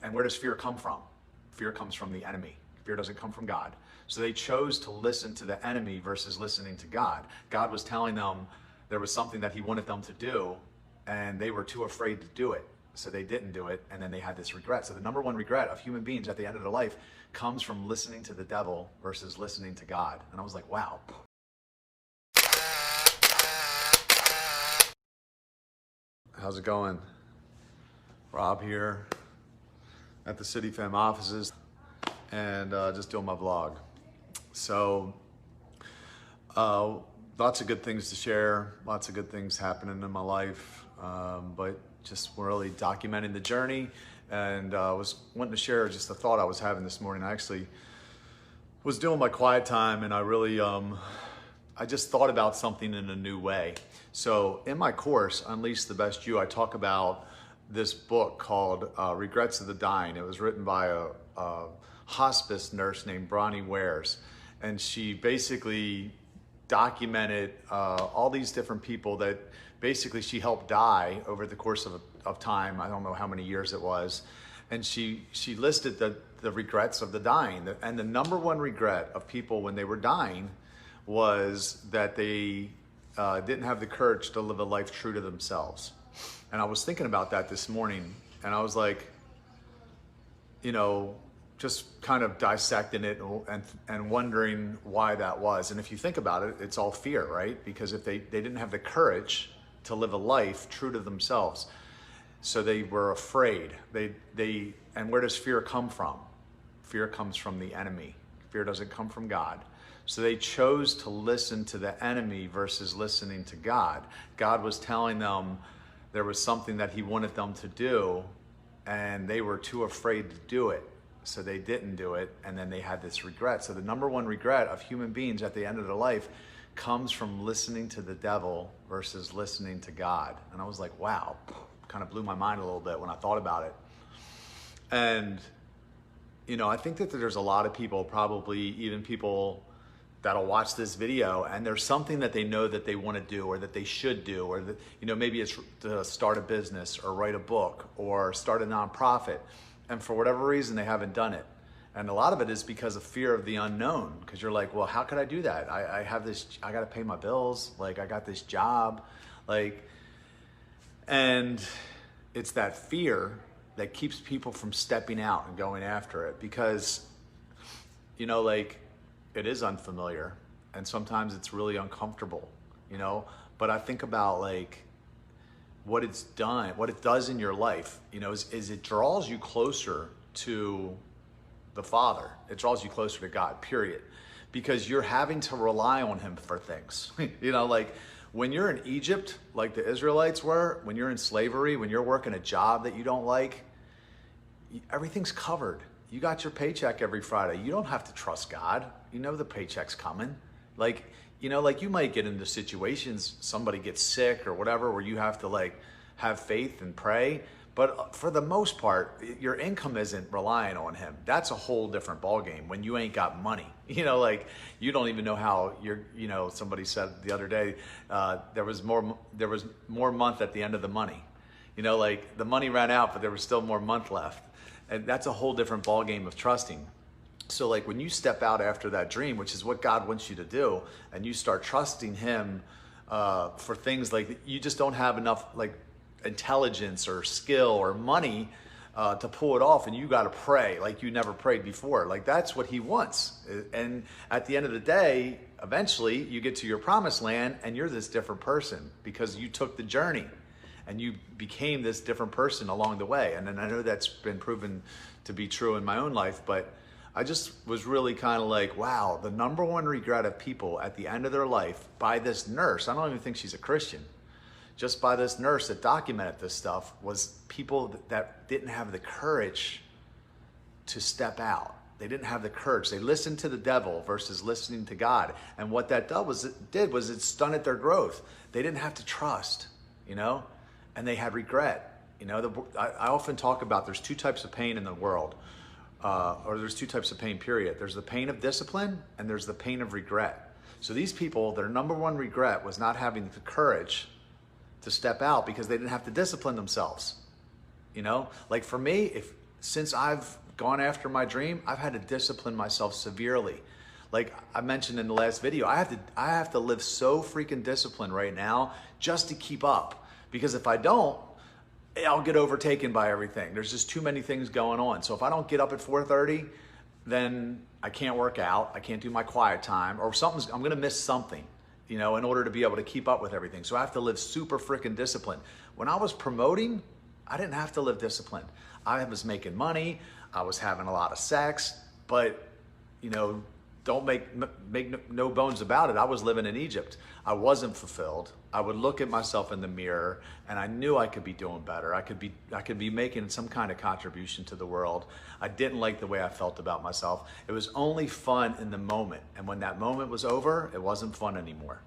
And where does fear come from? Fear comes from the enemy. Fear doesn't come from God. So they chose to listen to the enemy versus listening to God. God was telling them there was something that he wanted them to do, and they were too afraid to do it. So they didn't do it, and then they had this regret. So the number one regret of human beings at the end of their life comes from listening to the devil versus listening to God. And I was like, wow. How's it going? Rob here at the City Fam offices and just doing my vlog. So lots of good things to share, lots of good things happening in my life, but just really documenting the journey, and was wanting to share just a thought I was having this morning. I actually was doing my quiet time, and I really I just thought about something in a new way. So in my course, Unleash the Best You, I talk about this book called Regrets of the Dying. It was written by a hospice nurse named Bronnie Wares, and she basically documented all these different people that basically she helped die over the course of time. I don't know how many years it was. And she listed the regrets of the dying. And the number one regret of people when they were dying was that they didn't have the courage to live a life true to themselves. And I was thinking about that this morning, and I was like, you know, just kind of dissecting it and wondering why that was. And if you think about it, it's all fear, right? Because if they didn't have the courage to live a life true to themselves, so they were afraid. And where does fear come from? Fear comes from the enemy. Fear doesn't come from God. So they chose to listen to the enemy versus listening to God. God was telling them there was something that he wanted them to do, and they were too afraid to do it. So they didn't do it, and then they had this regret. So the number one regret of human beings at the end of their life comes from listening to the devil versus listening to God. And I was like, wow, kind of blew my mind a little bit when I thought about it. And, you know, I think that there's a lot of people, probably even people that'll watch this video, and there's something that they know that they want to do or that they should do, or that, you know, maybe it's to start a business or write a book or start a nonprofit. And for whatever reason, they haven't done it. And a lot of it is because of fear of the unknown. Because you're like, well, how could I do that? I have this, I got to pay my bills. Like, I got this job. Like, and it's that fear that keeps people from stepping out and going after it. Because, you know, like, it is unfamiliar. And sometimes it's really uncomfortable, you know. But I think about, like, what it's done, what it does in your life, you know, is it draws you closer to the Father. It draws you closer to God, period. Because you're having to rely on him for things. You know, like when you're in Egypt, like the Israelites were, when you're in slavery, when you're working a job that you don't like, everything's covered. You got your paycheck every Friday. You don't have to trust God. You know the paycheck's coming. Like, you know, like you might get into situations, somebody gets sick or whatever, where you have to like have faith and pray. But for the most part, your income isn't relying on him. That's a whole different ballgame when you ain't got money. You know, like you don't even know how you're, you know, somebody said the other day, there was more month at the end of the money. You know, like the money ran out, but there was still more month left. And that's a whole different ballgame of trusting. So like when you step out after that dream, which is what God wants you to do, and you start trusting him for things like you just don't have enough like intelligence or skill or money to pull it off, and you got to pray like you never prayed before. Like that's what he wants. And at the end of the day, eventually you get to your promised land and you're this different person because you took the journey and you became this different person along the way. And then I know that's been proven to be true in my own life, but I just was really kind of like, wow, the number one regret of people at the end of their life by this nurse, I don't even think she's a Christian, just by this nurse that documented this stuff, was people that didn't have the courage to step out. They didn't have the courage. They listened to the devil versus listening to God. And what that did was it stunted their growth. They didn't have to trust, you know, and they had regret. You know, I often talk about there's two types of pain in the world. Or there's two types of pain, period. There's the pain of discipline and there's the pain of regret. So these people, their number one regret was not having the courage to step out because they didn't have to discipline themselves. You know, like for me, since I've gone after my dream, I've had to discipline myself severely. Like I mentioned in the last video, I have to live so freaking disciplined right now just to keep up. Because if I don't, I'll get overtaken by everything. There's just too many things going on. So if I don't get up at 4:30, then I can't work out, I can't do my quiet time, or I'm gonna miss something, you know, in order to be able to keep up with everything. So I have to live super freaking disciplined. When I was promoting, I didn't have to live disciplined. I was making money, I was having a lot of sex, but, you know, don't make no bones about it. I was living in Egypt. I wasn't fulfilled. I would look at myself in the mirror and I knew I could be doing better. I could be making some kind of contribution to the world. I didn't like the way I felt about myself. It was only fun in the moment. And when that moment was over, it wasn't fun anymore.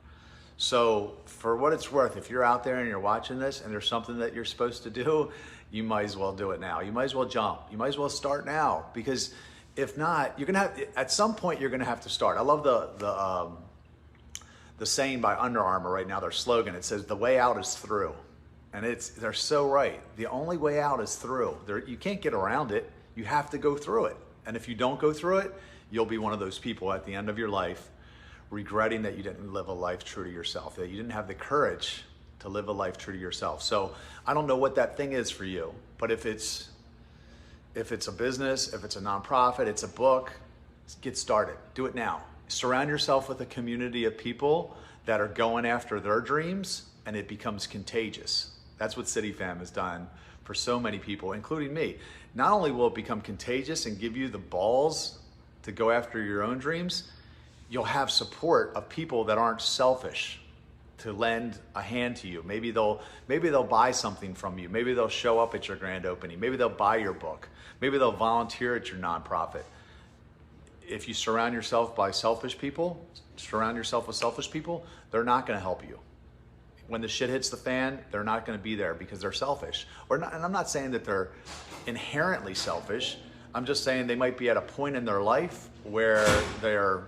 So for what it's worth, if you're out there and you're watching this and there's something that you're supposed to do, you might as well do it now. You might as well jump. You might as well start now, because if not, you're gonna have, at some point you're gonna have to start. I love the saying by Under Armour right now, their slogan, it says, "The way out is through." And they're so right. The only way out is through. You can't get around it. You have to go through it. And if you don't go through it, you'll be one of those people at the end of your life regretting that you didn't live a life true to yourself, that you didn't have the courage to live a life true to yourself. So I don't know what that thing is for you, but if it's a business, if it's a nonprofit, it's a book, get started. Do it now. Surround yourself with a community of people that are going after their dreams, and it becomes contagious. That's what CityFam has done for so many people, including me. Not only will it become contagious and give you the balls to go after your own dreams, you'll have support of people that aren't selfish to lend a hand to you. Maybe they'll buy something from you. Maybe they'll show up at your grand opening. Maybe they'll buy your book. Maybe they'll volunteer at your nonprofit. If you surround yourself with selfish people, they're not gonna help you. When the shit hits the fan, they're not gonna be there because they're selfish. And I'm not saying that they're inherently selfish. I'm just saying they might be at a point in their life where they're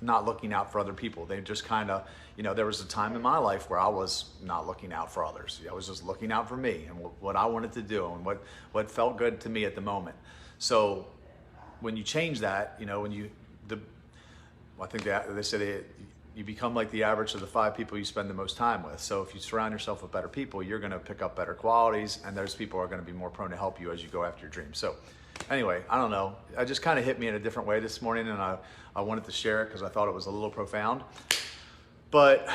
not looking out for other people. They just kind of, you know, there was a time in my life where I was not looking out for others. I was just looking out for me and what I wanted to do and what felt good to me at the moment. So when you change that, you know, I think they say you become like the average of the 5 people you spend the most time with. So if you surround yourself with better people, you're gonna pick up better qualities, and those people are gonna be more prone to help you as you go after your dreams. So anyway, I don't know. It just kind of hit me in a different way this morning, and I wanted to share it because I thought it was a little profound. But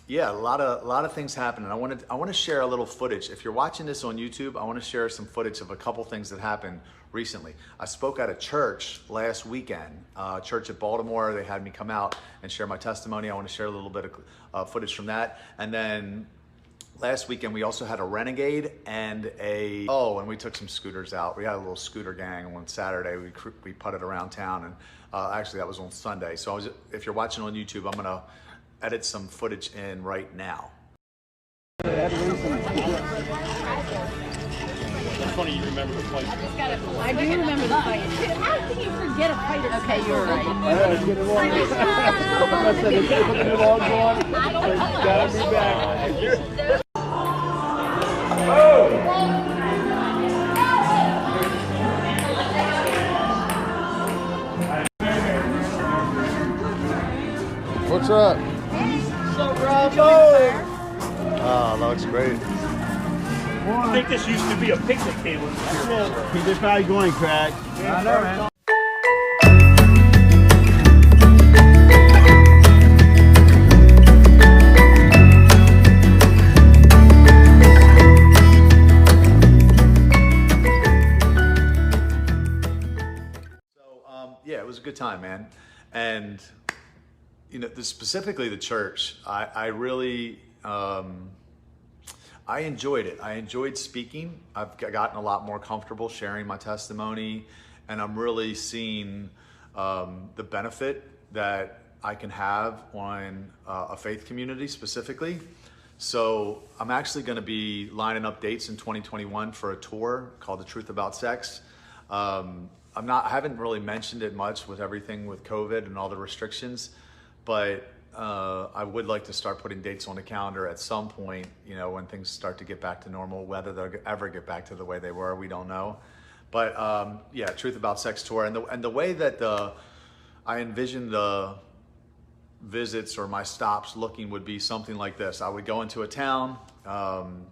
yeah, a lot of things happened, and I want to share a little footage. If you're watching this on YouTube, I want to share some footage of a couple things that happened recently. I spoke at a church last weekend, church at Baltimore. They had me come out and share my testimony. I want to share a little bit of footage from that, and then last weekend, we also had a Renegade and and we took some scooters out. We had a little scooter gang on Saturday. We putted around town, and actually that was on Sunday. So if you're watching on YouTube, I'm gonna edit some footage in right now. It's funny you remember the fight. I do remember the fight. How can you forget a fight? Okay, you're right. I had to get it wrong. I said, if you put the long on, I gotta be back. What's up? So bravo! Oh, that looks great. I think this used to be a picnic table. Keep this fire going, Craig. I know, man. Yeah, it was a good time, man. And you know, specifically the church, I really, I enjoyed it. I enjoyed speaking. I've gotten a lot more comfortable sharing my testimony, and I'm really seeing the benefit that I can have on a faith community specifically. So I'm actually gonna be lining up dates in 2021 for a tour called The Truth About Sex. I haven't really mentioned it much with everything with COVID and all the restrictions, but I would like to start putting dates on the calendar at some point, you know, when things start to get back to normal. Whether they'll ever get back to the way they were, we don't know. But yeah, Truth About Sex tour, and the way that I envision the visits or my stops looking would be something like this. I would go into a town on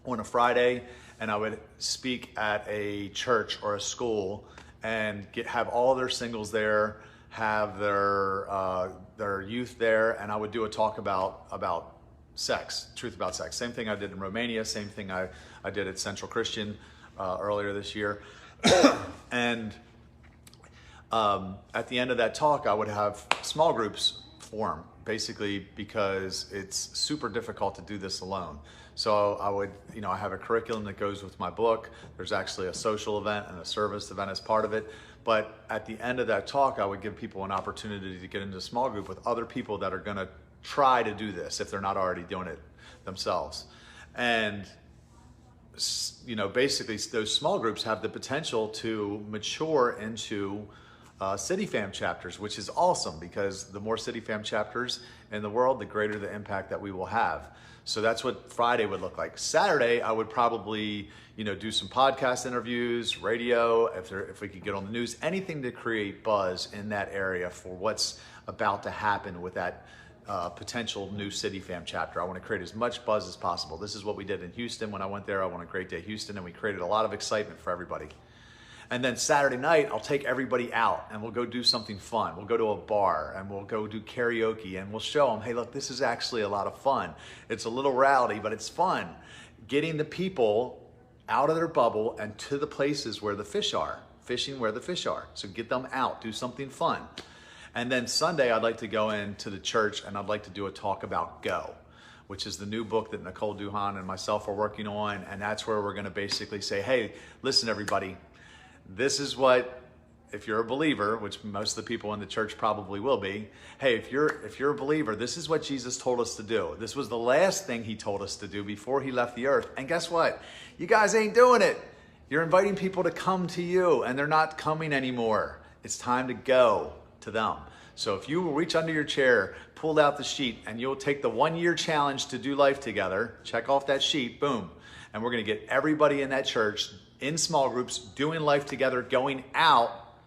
a Friday, and I would speak at a church or a school and have all their singles there, have their youth there, and I would do a talk about sex, truth about sex. Same thing I did in Romania, same thing I did at Central Christian earlier this year. And at the end of that talk, I would have small groups form, basically because it's super difficult to do this alone. So I would, you know, I have a curriculum that goes with my book. There's actually a social event and a service event as part of it. But at the end of that talk, I would give people an opportunity to get into a small group with other people that are going to try to do this if they're not already doing it themselves. And, you know, basically those small groups have the potential to mature into City Fam chapters, which is awesome because the more City Fam chapters in the world, the greater the impact that we will have. So that's what Friday would look like. Saturday, I would probably, you know, do some podcast interviews, radio, if we could get on the news, anything to create buzz in that area for what's about to happen with that potential new City Fam chapter. I want to create as much buzz as possible. This is what we did in Houston when I went there. I won a Great Day Houston, and we created a lot of excitement for everybody. And then Saturday night, I'll take everybody out and we'll go do something fun. We'll go to a bar and we'll go do karaoke and we'll show them, hey, look, this is actually a lot of fun. It's a little rowdy, but it's fun. Getting the people out of their bubble and to the places where the fish are, fishing where the fish are. So get them out, do something fun. And then Sunday, I'd like to go into the church and I'd like to do a talk about Go, which is the new book that Nicole Duhan and myself are working on. And that's where we're going to basically say, hey, listen, everybody, this is what, if you're a believer, which most of the people in the church probably will be, hey, if you're a believer, this is what Jesus told us to do. This was the last thing he told us to do before he left the earth. And guess what? You guys ain't doing it. You're inviting people to come to you and they're not coming anymore. It's time to go to them. So if you will reach under your chair, pull out the sheet, and you'll take the 1-year challenge to do life together, check off that sheet, boom. And we're going to get everybody in that church in small groups, doing life together, going out,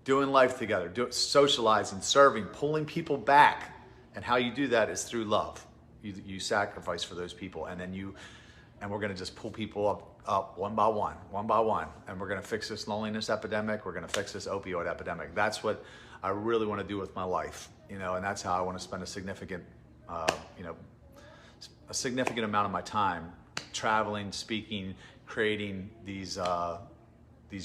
doing life together, socializing, serving, pulling people back. And how you do that is through love. You sacrifice for those people, and we're going to just pull people up one by one, and we're going to fix this loneliness epidemic. We're going to fix this opioid epidemic. That's what I really want to do with my life, you know, and that's how I want to spend a significant amount of my time traveling, speaking, creating these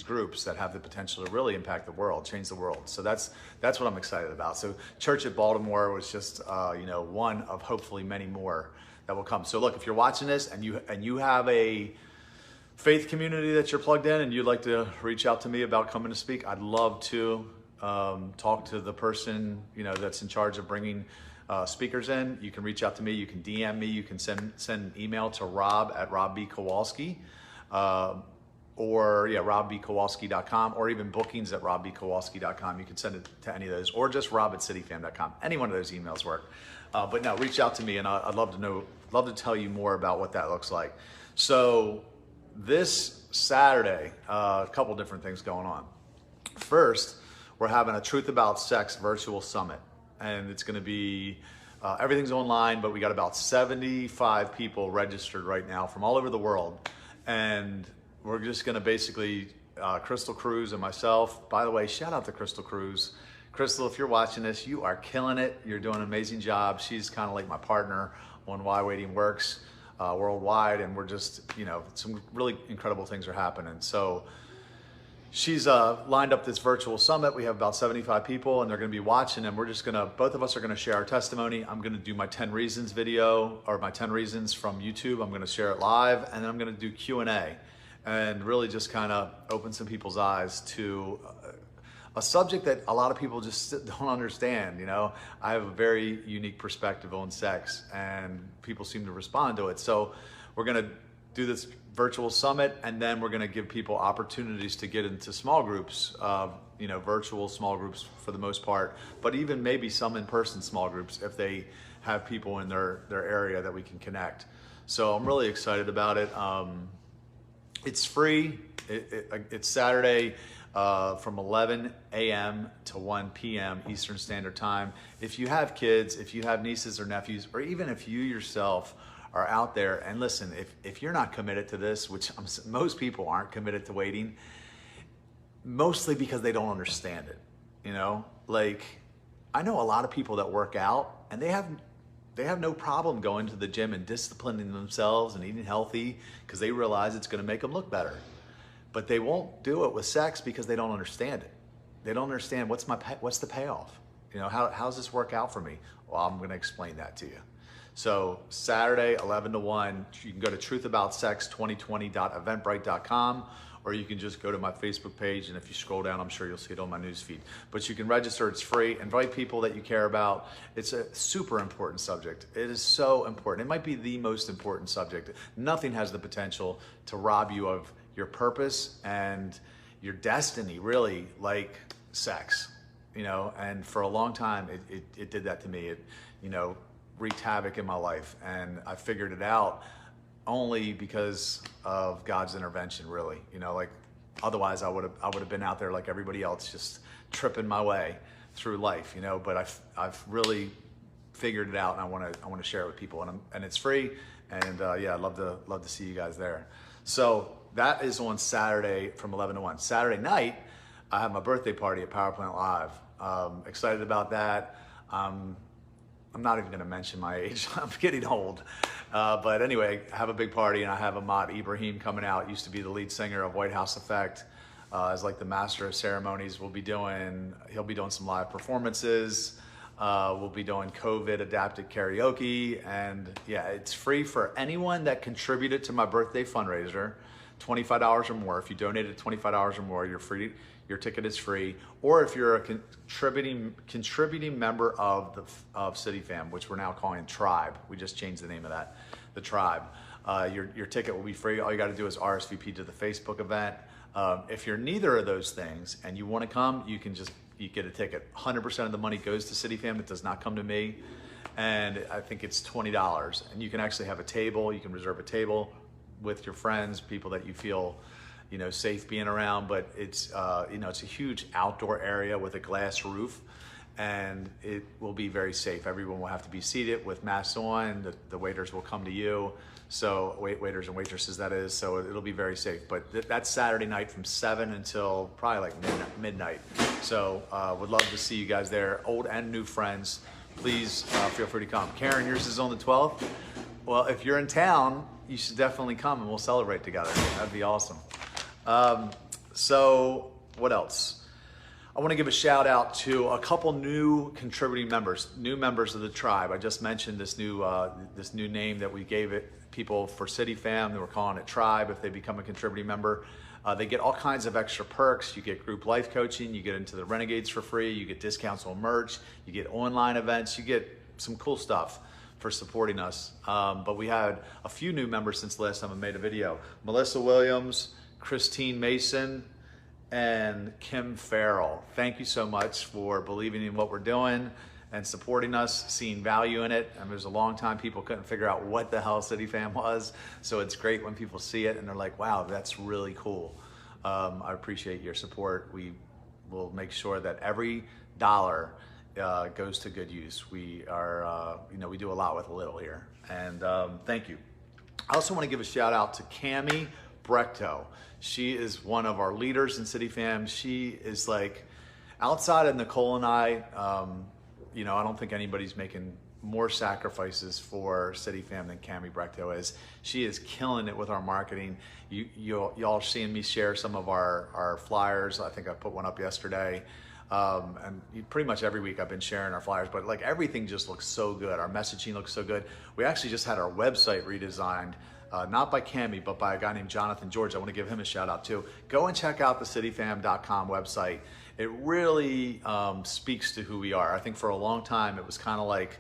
groups that have the potential to really impact the world, change the world. So that's what I'm excited about. So Church at Baltimore was just one of hopefully many more that will come. So look, if you're watching this and you have a faith community that you're plugged in and you'd like to reach out to me about coming to speak, I'd love to talk to the person that's in charge of bringing speakers in. You can reach out to me. You can DM me. You can send an email to Rob at robbkowalski. Or robbkowalski.com, or even bookings at robbkowalski.com. You can send it to any of those, or just rob at cityfam.com. Any one of those emails work. But no, reach out to me, and I'd love to tell you more about what that looks like. So this Saturday, a couple different things going on. First, we're having a Truth About Sex virtual summit, and it's going to be everything's online, but we got about 75 people registered right now from all over the world. And we're just going to basically, Crystal Cruz and myself, by the way, shout out to Crystal Cruz. Crystal, if you're watching this, you are killing it. You're doing an amazing job. She's kind of like my partner on Why Waiting Works worldwide. And we're just, some really incredible things are happening. So she's lined up this virtual summit. We have about 75 people, and they're going to be watching, and both of us are going to share our testimony. I'm going to do my 10 reasons video, or my 10 reasons from YouTube. I'm going to share it live, and then I'm going to do Q&A and really just kind of open some people's eyes to a subject that a lot of people just don't understand. I have a very unique perspective on sex, and people seem to respond to it. So we're going to do this virtual summit, and then we're going to give people opportunities to get into small groups, virtual small groups for the most part, but even maybe some in-person small groups if they have people in their area that we can connect. So I'm really excited about it. It's free. It's Saturday from 11 a.m. to 1 p.m. Eastern Standard Time. If you have kids, if you have nieces or nephews, or even if you yourself are out there, and listen, if you're not committed to this, which most people aren't committed to waiting, mostly because they don't understand it. Like, I know a lot of people that work out and they have no problem going to the gym and disciplining themselves and eating healthy because they realize it's going to make them look better. But they won't do it with sex because they don't understand it. They don't understand what's the payoff. How's this work out for me? Well, I'm going to explain that to you. So Saturday, 11 to 1, you can go to truthaboutsex2020.eventbrite.com, or you can just go to my Facebook page, and if you scroll down, I'm sure you'll see it on my newsfeed. But you can register, it's free. Invite people that you care about. It's a super important subject. It is so important. It might be the most important subject. Nothing has the potential to rob you of your purpose and your destiny, really, like sex. And for a long time, it did that to me. It, wreaked havoc in my life, and I figured it out only because of God's intervention, really. Like, otherwise I would have been out there like everybody else, just tripping my way through life, but I've really figured it out, and I want to share it with people, and it's free, and yeah, I'd love to see you guys there. So that is on Saturday from 11 to 1. Saturday night, I have my birthday party at Power Plant Live. Excited about that. I'm not even going to mention my age. I'm getting old. But anyway, I have a big party, and I have Ahmad Ibrahim coming out. Used to be the lead singer of White House Effect. As like the master of ceremonies. He'll be doing some live performances. We'll be doing COVID adapted karaoke. And yeah, it's free for anyone that contributed to my birthday fundraiser. $25 or more. If you donated $25 or more, you're free. Your ticket is free. Or if you're a contributing member of City Fam, which we're now calling Tribe. We just changed the name of that, the Tribe. Your ticket will be free. All you got to do is RSVP to the Facebook event. If you're neither of those things and you want to come, you get a ticket. 100% of the money goes to City Fam. It does not come to me. And I think it's $20. And you can actually have a table. You can reserve a table with your friends, people that you feel safe being around, but it's it's a huge outdoor area with a glass roof, and it will be very safe. Everyone will have to be seated with masks on. The waiters will come to you, so waiters and waitresses, that is. So it'll be very safe. But that's Saturday night from 7 until probably like midnight. So would love to see you guys there, old and new friends. Please feel free to come. Karen, yours is on the 12th. Well, if you're in town, you should definitely come and we'll celebrate together. That'd be awesome. So what else? I want to give a shout out to a couple new contributing members, new members of the Tribe. I just mentioned this new name that we gave it people for City Fam. They were calling it Tribe. If they become a contributing member, they get all kinds of extra perks. You get group life coaching. You get into the Renegades for free. You get discounts on merch. You get online events. You get some cool stuff for supporting us. But we had a few new members since last time I made a video. Melissa Williams, Christine Mason, and Kim Farrell. Thank you so much for believing in what we're doing and supporting us, seeing value in it. And there's a long time people couldn't figure out what the hell City Fam was. So it's great when people see it and they're like, wow, that's really cool. I appreciate your support. We will make sure that every dollar goes to good use. We are, we do a lot with a little here. And thank you. I also want to give a shout out to Cammie Brechto. She is one of our leaders in City Fam. She is like, outside of Nicole and I don't think anybody's making more sacrifices for City Fam than Cammie Brechto is. She is killing it with our marketing. Y'all seeing me share some of our flyers. I think I put one up yesterday. And pretty much every week I've been sharing our flyers, but like everything just looks so good. Our messaging looks so good. We actually just had our website redesigned. Not by Cammie, but by a guy named Jonathan George. I want to give him a shout out too. Go and check out the cityfam.com website. It really speaks to who we are. I think for a long time it was kind of like,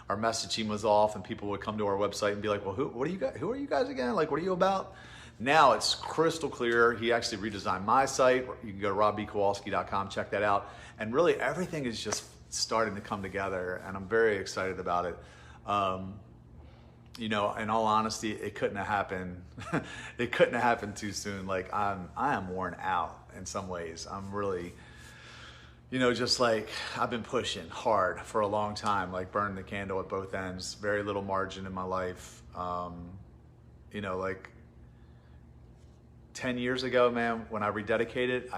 our messaging was off, and people would come to our website and be like, well, who are you guys again? Like, what are you about? Now it's crystal clear. He actually redesigned my site. You can go to robbkowalski.com, check that out. And really everything is just starting to come together, and I'm very excited about it. You know, in all honesty, it couldn't have happened. It couldn't have happened too soon. Like I am worn out in some ways. I'm really, you know, just like I've been pushing hard for a long time, like burning the candle at both ends. Very little margin in my life. You know, like 10 years ago, man, when I rededicated,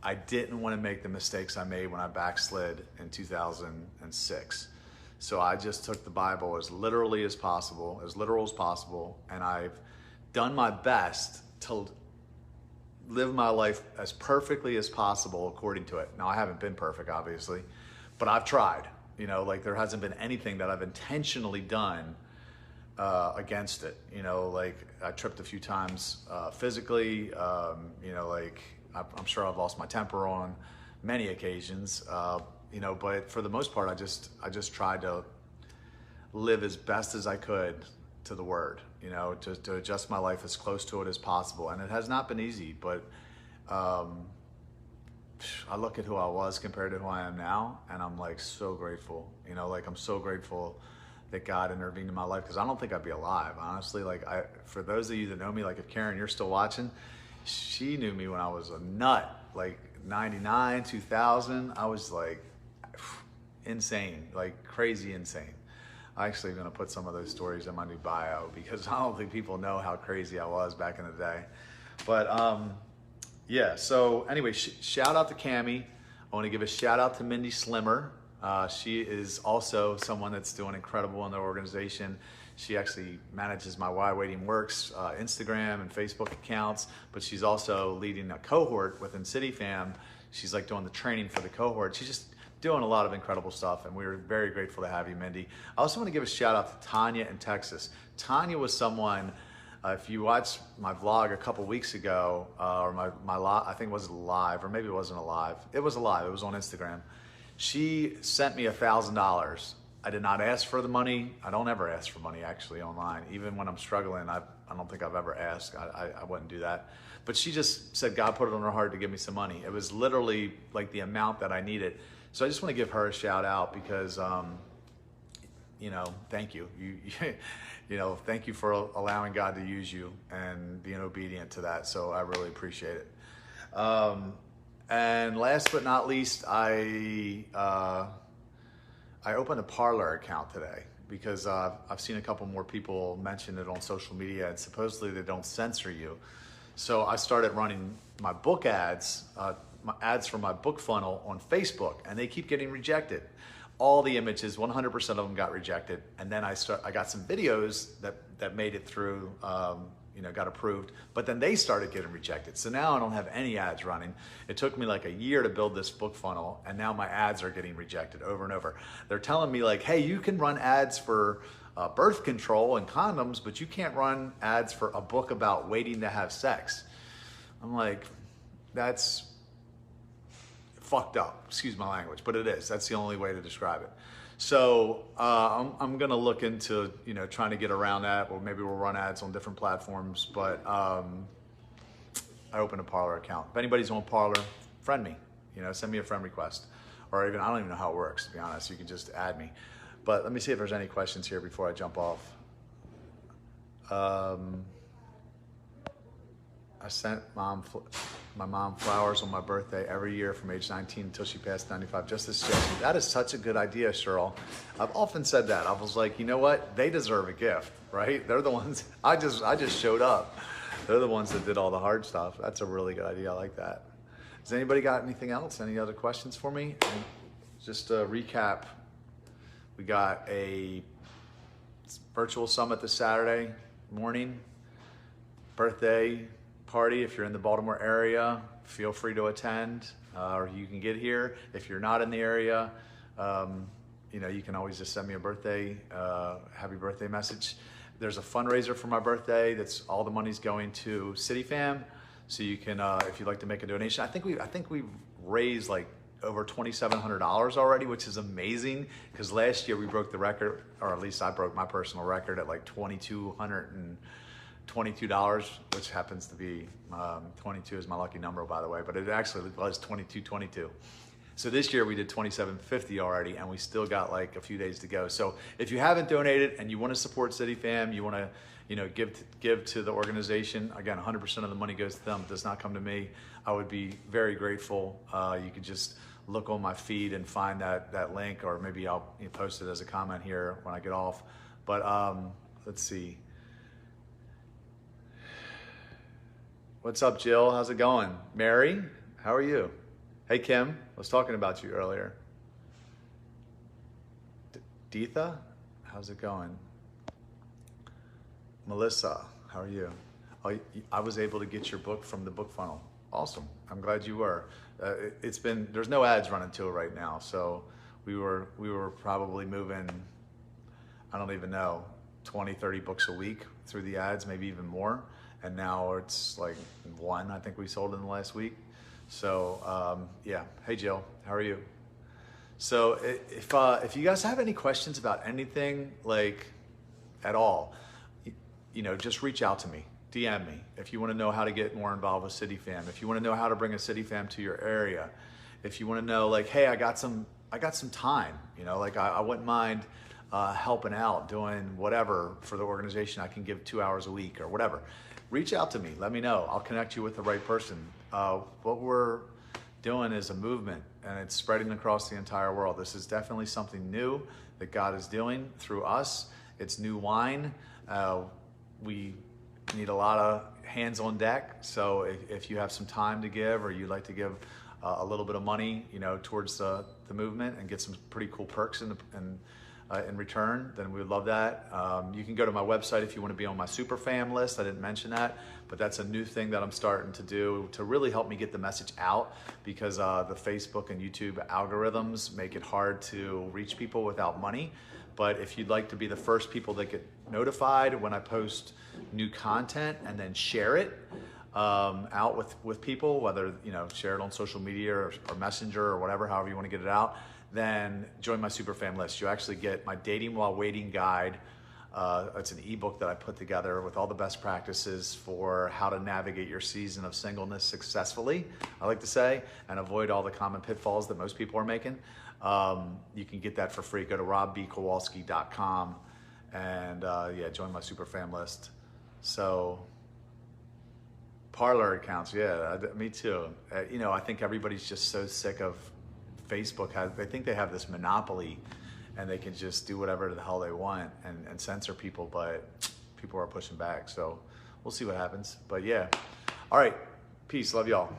I didn't want to make the mistakes I made when I backslid in 2006. So I just took the Bible as literally as possible, as literal as possible, and I've done my best to live my life as perfectly as possible according to it. Now, I haven't been perfect, obviously, but I've tried. You know, like there hasn't been anything that I've intentionally done against it. You know, like I tripped a few times physically. You know, like I'm sure I've lost my temper on many occasions. You know, but for the most part, I just tried to live as best as I could to the word, you know, to adjust my life as close to it as possible. And it has not been easy, but I look at who I was compared to who I am now, and I'm like so grateful, you know, like I'm so grateful that God intervened in my life, because I don't think I'd be alive, honestly. Like for those of you that know me, like if Karen, you're still watching, she knew me when I was a nut, like 99, 2000, I was like, insane, like crazy insane. I actually am going to put some of those stories in my new bio, because I don't think people know how crazy I was back in the day. But yeah, so anyway, shout out to Cammie. I want to give a shout out to Mindy Slimmer. She is also someone that's doing incredible in their organization. She actually manages my Why Waiting Works Instagram and Facebook accounts, but she's also leading a cohort within CityFam. She's like doing the training for the cohort. She's just doing a lot of incredible stuff, and we're very grateful to have you, Mindy. I also want to give a shout out to Tanya in Texas. Tanya was someone, if you watched my vlog a couple weeks ago, or my I think it was live, or maybe it wasn't a live. It was a live, it was on Instagram. She sent me $1,000. I did not ask for the money. I don't ever ask for money actually online. Even when I'm struggling, I don't think I've ever asked. I wouldn't do that. But she just said God put it on her heart to give me some money. It was literally like the amount that I needed. So I just want to give her a shout out, because, you know, thank you. You know, thank you for allowing God to use you and being obedient to that. So I really appreciate it. And last but not least, I opened a Parler account today, because I've seen a couple more people mention it on social media, and supposedly they don't censor you. So I started running my book ads, my ads for my book funnel on Facebook, and they keep getting rejected. All the images, 100% of them got rejected. And then I got some videos that made it through, you know, got approved, but then they started getting rejected. So now I don't have any ads running. It took me like a year to build this book funnel, and now my ads are getting rejected over and over. They're telling me like, hey, you can run ads for birth control and condoms, but you can't run ads for a book about waiting to have sex. I'm like, that's fucked up, excuse my language, but it is. That's the only way to describe it. So I'm gonna look into, you know, trying to get around that, or maybe we'll run ads on different platforms. But I opened a Parler account. If anybody's on Parler, friend me, you know, send me a friend request, or even, I don't even know how it works, to be honest. You can just add me. But let me see if there's any questions here before I jump off. I sent my mom flowers on my birthday every year from age 19 until she passed 95, just as she asked me. That is such a good idea, Cheryl. I've often said that. I was like, you know what? They deserve a gift, right? They're the ones, I just showed up. They're the ones that did all the hard stuff. That's a really good idea. I like that. Has anybody got anything else? Any other questions for me? And just to recap, we got a virtual summit this Saturday morning, birthday party. If you're in the Baltimore area, feel free to attend, or you can get here. If you're not in the area, you know, you can always just send me a birthday, happy birthday message. There's a fundraiser for my birthday. That's all the money's going to CityFam. So you can, if you'd like to make a donation, I think we've raised like over $2,700 already, which is amazing because last year we broke the record, or at least I broke my personal record at like $2,222, which happens to be 22 is my lucky number, by the way, but it actually was 2222. So this year we did 2750 already, and we still got like a few days to go. So if you haven't donated and you want to support CityFam, you want to, you know, give to the organization, again, 100% of the money goes to them. It does not come to me. I would be very grateful. You could just look on my feed and find that link, or maybe I'll post it as a comment here when I get off. But let's see. What's up, Jill? How's it going? Mary, how are you? Hey, Kim, I was talking about you earlier. Deetha, how's it going? Melissa, how are you? Oh, I was able to get your book from the book funnel. Awesome. I'm glad you were. There's no ads running to it right now, so we were probably moving, I don't even know, 20, 30 books a week through the ads, maybe even more. And now it's like one, I think we sold in the last week. So yeah, hey Jill, how are you? So if you guys have any questions about anything, like at all, you know, just reach out to me, DM me. If you want to know how to get more involved with CityFam, if you want to know how to bring a CityFam to your area, if you want to know like, hey, I got some time, you know, like I wouldn't mind helping out, doing whatever for the organization. I can give 2 hours a week or whatever. Reach out to me, let me know. I'll connect you with the right person. What we're doing is a movement, and it's spreading across the entire world. This is definitely something new that God is doing through us. It's new wine. We need a lot of hands on deck. So if you have some time to give, or you'd like to give a little bit of money, you know, towards the movement and get some pretty cool perks in return, then we would love that. You can go to my website if you want to be on my super fam list. I didn't mention that, but that's a new thing that I'm starting to do to really help me get the message out, because the Facebook and YouTube algorithms make it hard to reach people without money. But if you'd like to be the first people that get notified when I post new content and then share it out with people, whether, you know, share it on social media or Messenger or whatever, however you want to get it out, then join my super fam list. You actually get my Dating While Waiting guide. It's an ebook that I put together with all the best practices for how to navigate your season of singleness successfully, I like to say, and avoid all the common pitfalls that most people are making. You can get that for free. Go to robbkowalski.com and yeah, join my super fam list. So parlor accounts, yeah, me too. You know, I think everybody's just so sick of Facebook. They think they have this monopoly and they can just do whatever the hell they want and censor people, but people are pushing back. So we'll see what happens. But yeah, all right, peace, love y'all.